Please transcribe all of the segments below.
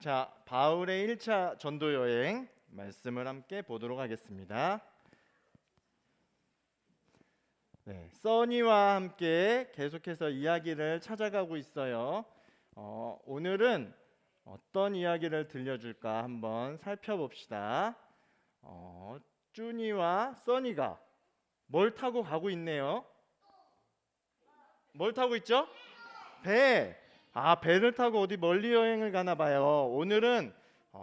자, 바울의 1차 전도 여행 말씀을 함께 보도록 하겠습니다. 네, 써니와 함께 계속해서 이야기를 찾아가고 있어요. 오늘은 어떤 이야기를 들려줄까 한번 살펴봅시다. 쭈니와 써니가 뭘 타고 가고 있네요. 뭘 타고 있죠? 배. 배를 타고 어디 멀리 여행을 가나 봐요. 오늘은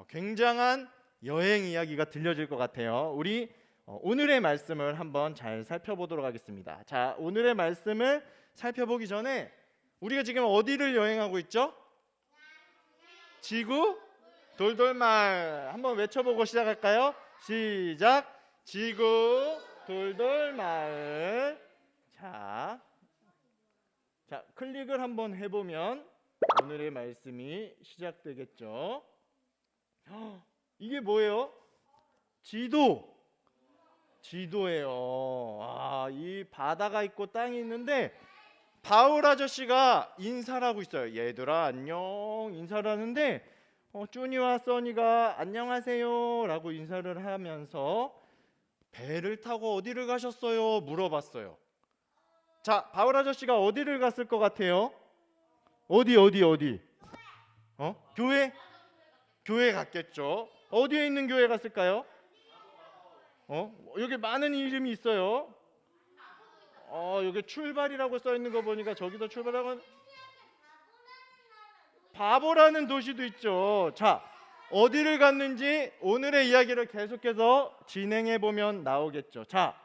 굉장한 여행 이야기가 들려질 것 같아요. 우리 오늘의 말씀을 한번 잘 살펴보도록 하겠습니다. 자, 오늘의 말씀을 살펴보기 전에 우리가 지금 어디를 여행하고 있죠? 지구 돌돌마을. 한번 외쳐보고 시작할까요? 시작. 지구 돌돌마을. 자, 클릭을 한번 해보면 오늘의 말씀이 시작되겠죠. 이게 뭐예요? 지도예요. 이 바다가 있고 땅이 있는데 바울 아저씨가 인사를 하고 있어요. 얘들아 안녕 인사를 하는데 쭈니와 써니가 안녕하세요 라고 인사를 하면서 배를 타고 어디를 가셨어요? 물어봤어요. 자, 바울 아저씨가 어디를 갔을 것 같아요? 어디? 교회 갔겠죠. 어디에 있는 교회 갔을까요? 여기 많은 이름이 있어요. 여기 출발이라고 써 있는 거 보니까 저기도 출발하고 바보라는 도시도 있죠. 자, 어디를 갔는지 오늘의 이야기를 계속해서 진행해 보면 나오겠죠. 자,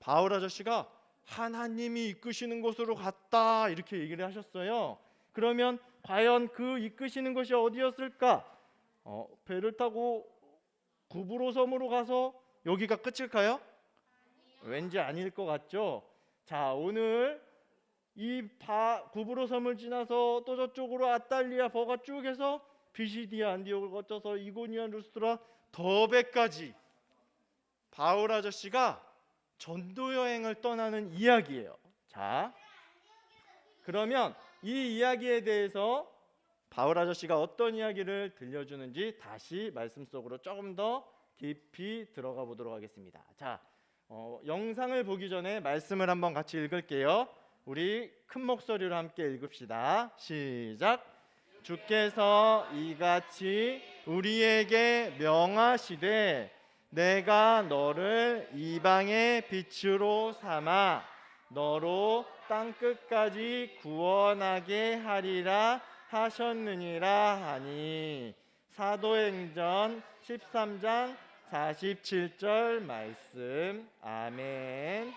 바울 아저씨가 하나님이 이끄시는 곳으로 갔다 이렇게 얘기를 하셨어요. 그러면 과연 그 이끄시는 곳이 어디였을까? 배를 타고 구브로 섬으로 가서 여기가 끝일까요? 왠지 아닐 것 같죠? 자, 오늘 이 구브로 섬을 지나서 또 저쪽으로 아탈리아 버가 쭉 해서 비시디아 안디옥을 거쳐서 이고니아 루스트라 더베까지 바울 아저씨가 전도 여행을 떠나는 이야기예요. 자, 그러면 이 이야기에 대해서 바울 아저씨가 어떤 이야기를 들려주는지 다시 말씀 속으로 조금 더 깊이 들어가 보도록 하겠습니다. 자, 영상을 보기 전에 말씀을 한번 같이 읽을게요. 우리 큰 목소리로 함께 읽읍시다. 시작. 주께서 이같이 우리에게 명하시되 내가 너를 이방의 빛으로 삼아 너로 땅끝까지 구원하게 하리라 하셨느니라 하니. 사도행전 13장 47절 말씀. 아멘.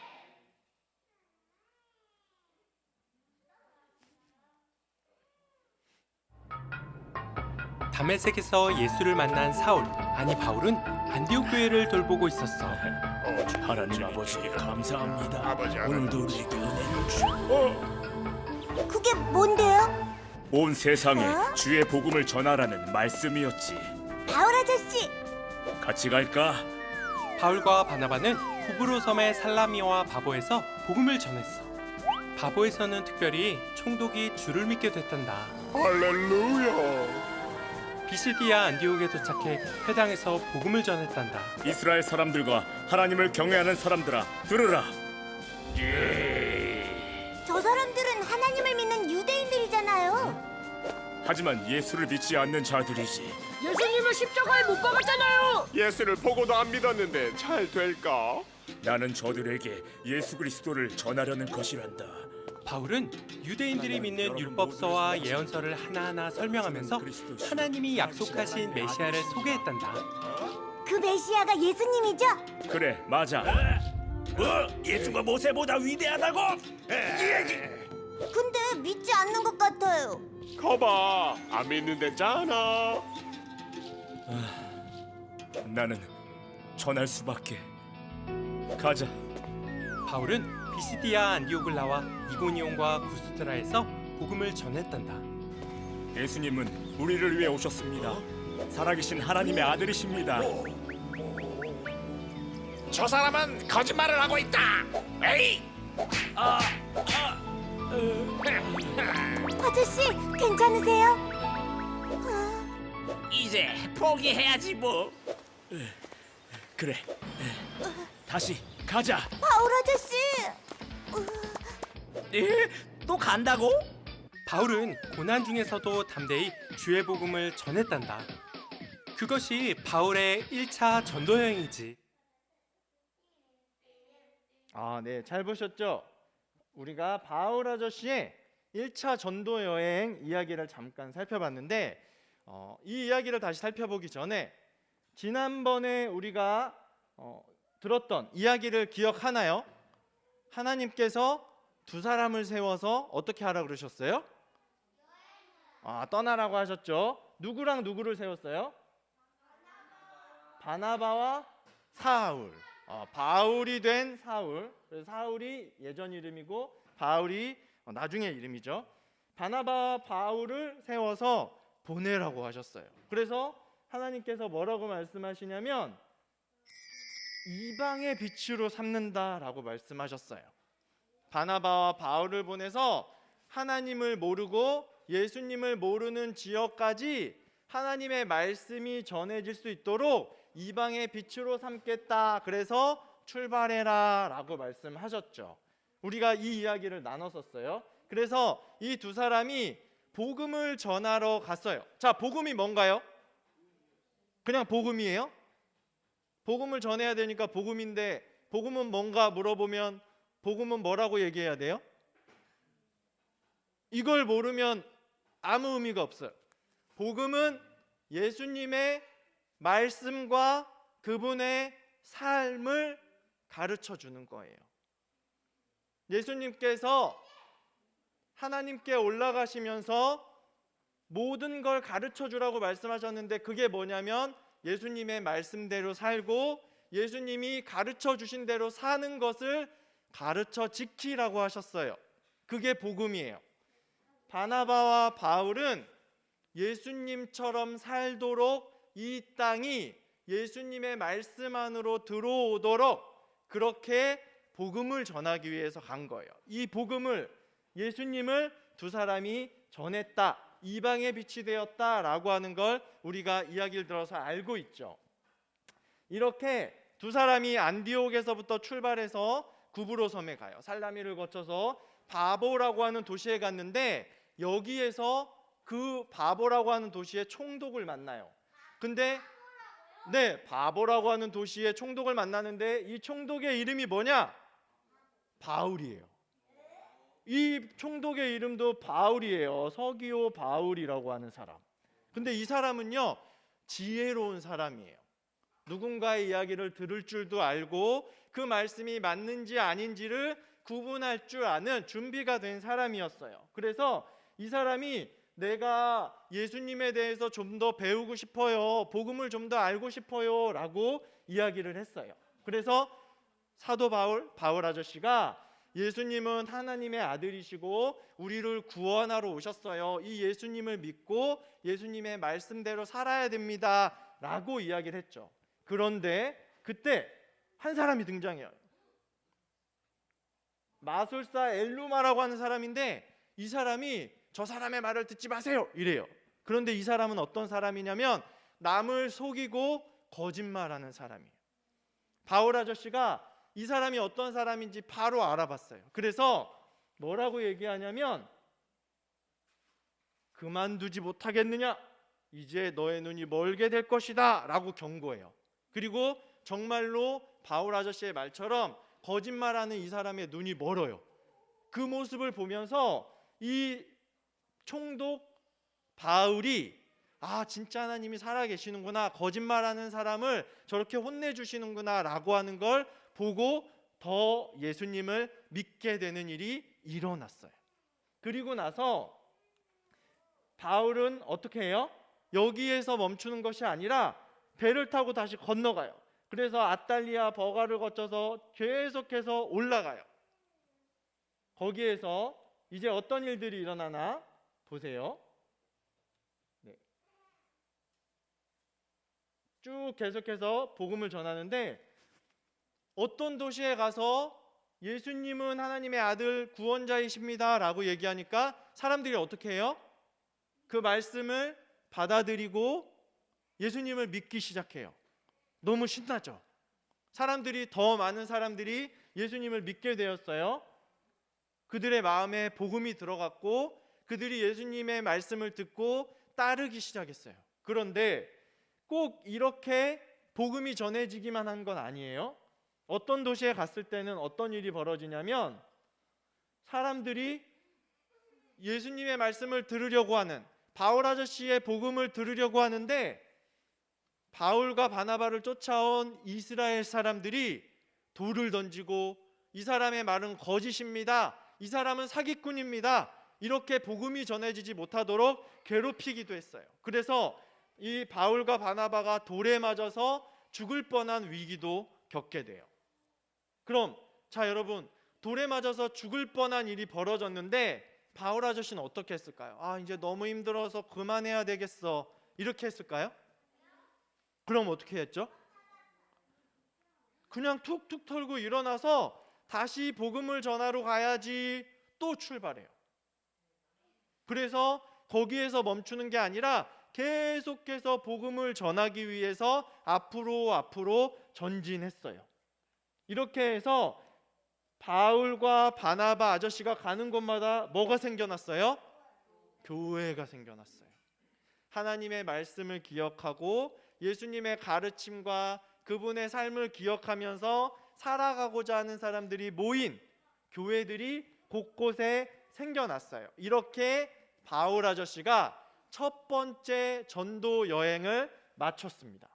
다메섹에서 예수를 만난 바울은 안디옥 교회를 돌보고 있었어. 하나님 아버지 감사합니다. 오늘도 우리에게 은혜를 주시고 그게 뭔데요? 온 세상에 주의 복음을 전하라는 말씀이었지. 바울 아저씨, 같이 갈까? 바울과 바나바는 구브로 섬의 살라미와 바보에서 복음을 전했어. 바보에서는 특별히 총독이 주를 믿게 됐단다. 할렐루야. 비시디아 안디옥에 도착해 회당에서 복음을 전했단다. 이스라엘 사람들과 하나님을 경외하는 사람들아, 들으라. 저 사람들은 하나님을 믿는 유대인들이잖아요. 하지만 예수를 믿지 않는 자들이지. 예수님을 십자가에 못 박았잖아요. 예수를 보고도 안 믿었는데 잘 될까? 나는 저들에게 예수 그리스도를 전하려는 것이란다. 바울은 유대인들이 믿는 율법서와 예언서를 하나하나 설명하면서 하나님이 약속하신 메시아를 소개했단다. 그 메시아가 예수님이죠? 그래, 맞아. 예수가 모세보다 위대하다고? 근데 믿지 않는 것 같아요. 거봐, 안 믿는댔잖아. 나는 전할 수밖에. 가자. 바울은 비시디아 안디옥을 나와 이고니온과 구스트라에서 복음을 전했단다. 예수님은 우리를 위해 오셨습니다. 살아계신 하나님의 아들이십니다. 저 사람은 거짓말을 하고 있다. 에이! 아저씨, 괜찮으세요? 이제 포기해야지 뭐. 그래. 다시 가자. 바울 아저씨. 또 간다고? 바울은 고난 중에서도 담대히 주의 복음을 전했단다. 그것이 바울의 1차 전도 여행이지. 아, 네, 잘 보셨죠? 우리가 바울 아저씨의 1차 전도 여행 이야기를 잠깐 살펴봤는데 이 이야기를 다시 살펴보기 전에 지난번에 우리가 들었던 이야기를 기억하나요? 하나님께서 두 사람을 세워서 어떻게 하라 그러셨어요? 떠나라고 하셨죠. 누구랑 누구를 세웠어요? 바나바와 사울. 바울이 된 사울. 그래서 사울이 예전 이름이고 바울이 나중에 이름이죠. 바나바와 바울을 세워서 보내라고 하셨어요. 그래서 하나님께서 뭐라고 말씀하시냐면 이방의 빛으로 삼는다라고 말씀하셨어요. 바나바와 바울을 보내서 하나님을 모르고 예수님을 모르는 지역까지 하나님의 말씀이 전해질 수 있도록 이방의 빛으로 삼겠다. 그래서 출발해라 라고 말씀하셨죠. 우리가 이 이야기를 나눴었어요. 그래서 이 두 사람이 복음을 전하러 갔어요. 자, 복음이 뭔가요? 그냥 복음이에요? 복음을 전해야 되니까 복음인데 복음은 뭔가 물어보면 복음은 뭐라고 얘기해야 돼요? 이걸 모르면 아무 의미가 없어요. 복음은 예수님의 말씀과 그분의 삶을 가르쳐 주는 거예요. 예수님께서 하나님께 올라가시면서 모든 걸 가르쳐 주라고 말씀하셨는데 그게 뭐냐면 예수님의 말씀대로 살고 예수님이 가르쳐 주신 대로 사는 것을 가르쳐 지키라고 하셨어요. 그게 복음이에요. 바나바와 바울은 예수님처럼 살도록 이 땅이 예수님의 말씀 안으로 들어오도록 그렇게 복음을 전하기 위해서 간 거예요. 이 복음을 예수님을 두 사람이 전했다. 이방의 빛이 되었다라고 하는 걸 우리가 이야기를 들어서 알고 있죠. 이렇게 두 사람이 안디옥에서부터 출발해서 구브로 섬에 가요. 살라미를 거쳐서 바보라고 하는 도시에 갔는데 여기에서 그 바보라고 하는 도시의 총독을 만나요. 근데 네, 바보라고 하는 도시의 총독을 만나는데 이 총독의 이름이 뭐냐? 바울이에요. 이 총독의 이름도 바울이에요. 서기오 바울이라고 하는 사람. 근데 이 사람은요, 지혜로운 사람이에요. 누군가의 이야기를 들을 줄도 알고 그 말씀이 맞는지 아닌지를 구분할 줄 아는 준비가 된 사람이었어요. 그래서 이 사람이 내가 예수님에 대해서 좀 더 배우고 싶어요. 복음을 좀 더 알고 싶어요. 라고 이야기를 했어요. 그래서 사도 바울 아저씨가 예수님은 하나님의 아들이시고 우리를 구원하러 오셨어요. 이 예수님을 믿고 예수님의 말씀대로 살아야 됩니다. 라고 이야기를 했죠. 그런데 그때 한 사람이 등장해요. 마술사 엘루마라고 하는 사람인데 이 사람이 저 사람의 말을 듣지 마세요 이래요. 그런데 이 사람은 어떤 사람이냐면 남을 속이고 거짓말하는 사람이에요. 바울 아저씨가 이 사람이 어떤 사람인지 바로 알아봤어요. 그래서 뭐라고 얘기하냐면 그만두지 못하겠느냐? 이제 너의 눈이 멀게 될 것이다 라고 경고해요. 그리고 정말로 바울 아저씨의 말처럼 거짓말하는 이 사람의 눈이 멀어요. 그 모습을 보면서 이 총독 바울이 진짜 하나님이 살아계시는구나, 거짓말하는 사람을 저렇게 혼내주시는구나 라고 하는 걸 보고 더 예수님을 믿게 되는 일이 일어났어요. 그리고 나서 바울은 어떻게 해요? 여기에서 멈추는 것이 아니라 배를 타고 다시 건너가요. 그래서 아탈리아 버가를 거쳐서 계속해서 올라가요. 거기에서 이제 어떤 일들이 일어나나 보세요. 네. 쭉 계속해서 복음을 전하는데 어떤 도시에 가서 예수님은 하나님의 아들 구원자이십니다 라고 얘기하니까 사람들이 어떻게 해요? 그 말씀을 받아들이고 예수님을 믿기 시작해요. 너무 신나죠? 사람들이 더 많은 사람들이 예수님을 믿게 되었어요. 그들의 마음에 복음이 들어갔고 그들이 예수님의 말씀을 듣고 따르기 시작했어요. 그런데 꼭 이렇게 복음이 전해지기만 한 건 아니에요. 어떤 도시에 갔을 때는 어떤 일이 벌어지냐면 사람들이 예수님의 말씀을 들으려고 하는, 바울 아저씨의 복음을 들으려고 하는데 바울과 바나바를 쫓아온 이스라엘 사람들이 돌을 던지고 이 사람의 말은 거짓입니다, 이 사람은 사기꾼입니다, 이렇게 복음이 전해지지 못하도록 괴롭히기도 했어요. 그래서 이 바울과 바나바가 돌에 맞아서 죽을 뻔한 위기도 겪게 돼요. 그럼 자 여러분, 돌에 맞아서 죽을 뻔한 일이 벌어졌는데 바울 아저씨는 어떻게 했을까요? 아, 이제 너무 힘들어서 그만해야 되겠어, 이렇게 했을까요? 그럼 어떻게 했죠? 그냥 툭툭 털고 일어나서 다시 복음을 전하러 가야지, 또 출발해요. 그래서 거기에서 멈추는 게 아니라 계속해서 복음을 전하기 위해서 앞으로 전진했어요. 이렇게 해서 바울과 바나바 아저씨가 가는 곳마다 뭐가 생겨났어요? 교회가 생겨났어요. 하나님의 말씀을 기억하고 예수님의 가르침과 그분의 삶을 기억하면서 살아가고자 하는 사람들이 모인 교회들이 곳곳에 생겨났어요. 이렇게 바울 아저씨가 첫 번째 전도 여행을 마쳤습니다.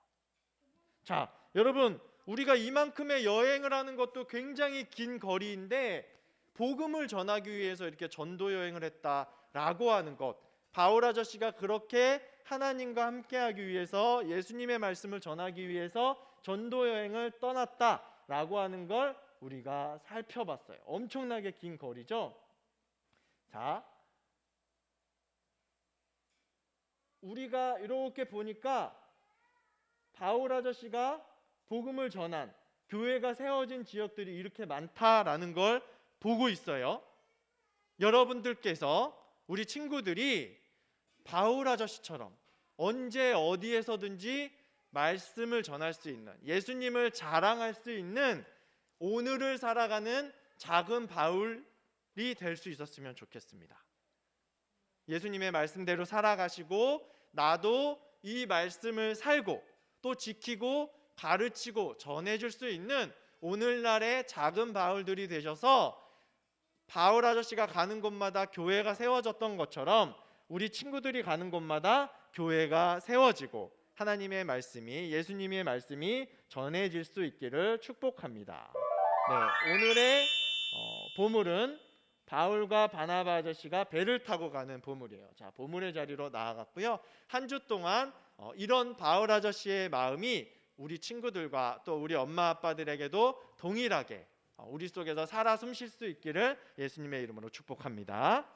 자, 여러분, 우리가 이만큼의 여행을 하는 것도 굉장히 긴 거리인데 복음을 전하기 위해서 이렇게 전도 여행을 했다라고 하는 것, 바울 아저씨가 그렇게 하나님과 함께하기 위해서 예수님의 말씀을 전하기 위해서 전도 여행을 떠났다라고 하는 걸 우리가 살펴봤어요. 엄청나게 긴 거리죠. 자, 우리가 이렇게 보니까 바울 아저씨가 복음을 전한 교회가 세워진 지역들이 이렇게 많다라는 걸 보고 있어요. 여러분들께서, 우리 친구들이 바울 아저씨처럼 언제 어디에서든지 말씀을 전할 수 있는, 예수님을 자랑할 수 있는 오늘을 살아가는 작은 바울이 될 수 있었으면 좋겠습니다. 예수님의 말씀대로 살아가시고 나도 이 말씀을 살고 또 지키고 가르치고 전해줄 수 있는 오늘날의 작은 바울들이 되셔서 바울 아저씨가 가는 곳마다 교회가 세워졌던 것처럼 우리 친구들이 가는 곳마다 교회가 세워지고 하나님의 말씀이, 예수님의 말씀이 전해질 수 있기를 축복합니다. 네, 오늘의 보물은 바울과 바나바 아저씨가 배를 타고 가는 보물이에요. 자, 보물의 자리로 나아갔고요. 한 주 동안 이런 바울 아저씨의 마음이 우리 친구들과 또 우리 엄마 아빠들에게도 동일하게 우리 속에서 살아 숨쉴 수 있기를 예수님의 이름으로 축복합니다.